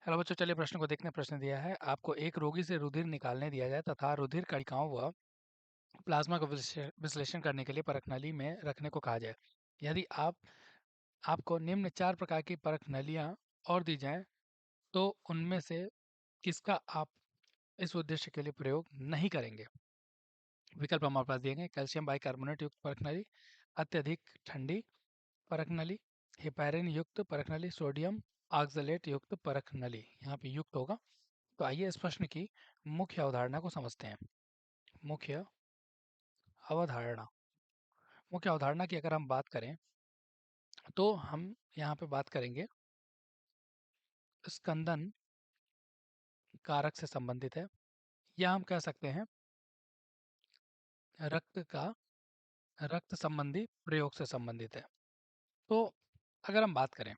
Hello बच्चों, चलिए प्रश्न को देखने। प्रश्न दिया है आपको, एक रोगी से रुधिर निकालने दिया जाए तथा रुधिर कणिकाओं व प्लाज्मा का विश्लेषण करने के लिए परख नली में रखने को कहा जाए। यदि आपको निम्न चार प्रकार की परख नलियां और दी जाएं तो उनमें से किसका आप इस उद्देश्य के लिए प्रयोग नहीं करेंगे। विकल्प हमारे पास दिए गए। कैल्शियम बाइकार्बोनेट युक्त परख नली, अत्यधिक ठंडी परख नली, हेपारिन युक्त परख नली, सोडियम ऑक्सलेट युक्त परख नली। यहाँ पे युक्त होगा। तो आइए इस प्रश्न की मुख्य अवधारणा को समझते हैं। मुख्य अवधारणा मुख्य अवधारणा की अगर हम बात करें तो हम यहाँ पे बात करेंगे स्कंदन कारक से संबंधित है, या हम कह सकते हैं रक्त का रक्त संबंधी प्रयोग से संबंधित है। तो अगर हम बात करें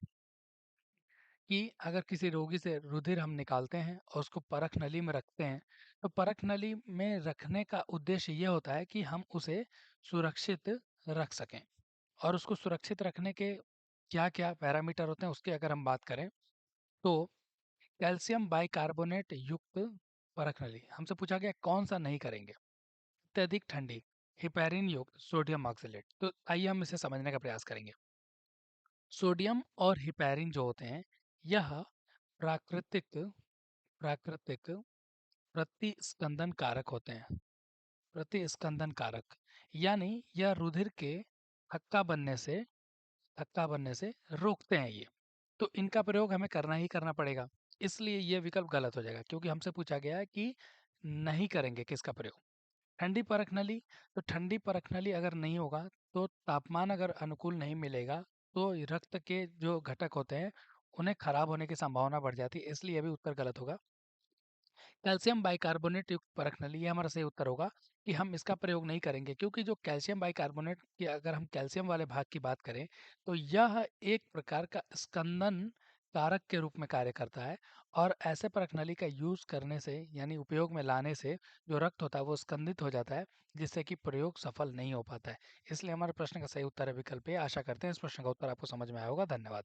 कि अगर किसी रोगी से रुधिर हम निकालते हैं और उसको परख नली में रखते हैं, तो परख नली में रखने का उद्देश्य ये होता है कि हम उसे सुरक्षित रख सकें। और उसको सुरक्षित रखने के क्या-क्या पैरामीटर होते हैं उसकी अगर हम बात करें तो कैल्शियम बाइकार्बोनेट युक्त परख नली हमसे पूछा गया कौन सा नहीं करेंगे। अत्यधिक ठंडी, हेपेरिन युक्त, सोडियम ऑक्सलेट। तो आइए हम इसे समझने का प्रयास करेंगे। सोडियम और हेपेरिन जो होते हैं यह प्राकृतिक प्राकृतिक प्रतिस्पंदन कारक होते हैं। प्रतिस्पंदन कारक यानी यह रुधिर के थक्का बनने से थक्का बनने से रोकते हैं ये। तो इनका प्रयोग हमें करना ही करना पड़ेगा। इसलिए ये विकल्प गलत हो जाएगा, क्योंकि हमसे पूछा गया है कि नहीं करेंगे किसका प्रयोग। ठंडी परख नली, तो ठंडी परख नली अगर नहीं होगा तो तापमान अगर अनुकूल नहीं मिलेगा तो रक्त के जो घटक होते हैं उन्हें खराब होने की संभावना बढ़ जाती है। इसलिए ये भी उत्तर गलत होगा। कैल्शियम बाइकार्बोनेट युक्त परख नली, ये हमारा सही उत्तर होगा कि हम इसका प्रयोग नहीं करेंगे, क्योंकि जो कैल्शियम बाइकार्बोनेट की अगर हम कैल्शियम वाले भाग की बात करें तो यह एक प्रकार का स्कंदन कारक के रूप में कार्य करता है। और ऐसे परख नली का यूज करने से यानी उपयोग में लाने से जो रक्त होता है वो स्कंदित हो जाता है, जिससे कि प्रयोग सफल नहीं हो पाता है। इसलिए हमारे प्रश्न का सही उत्तर है विकल्प ए। आशा करते हैं इस प्रश्न का उत्तर आपको समझ में आया होगा। धन्यवाद।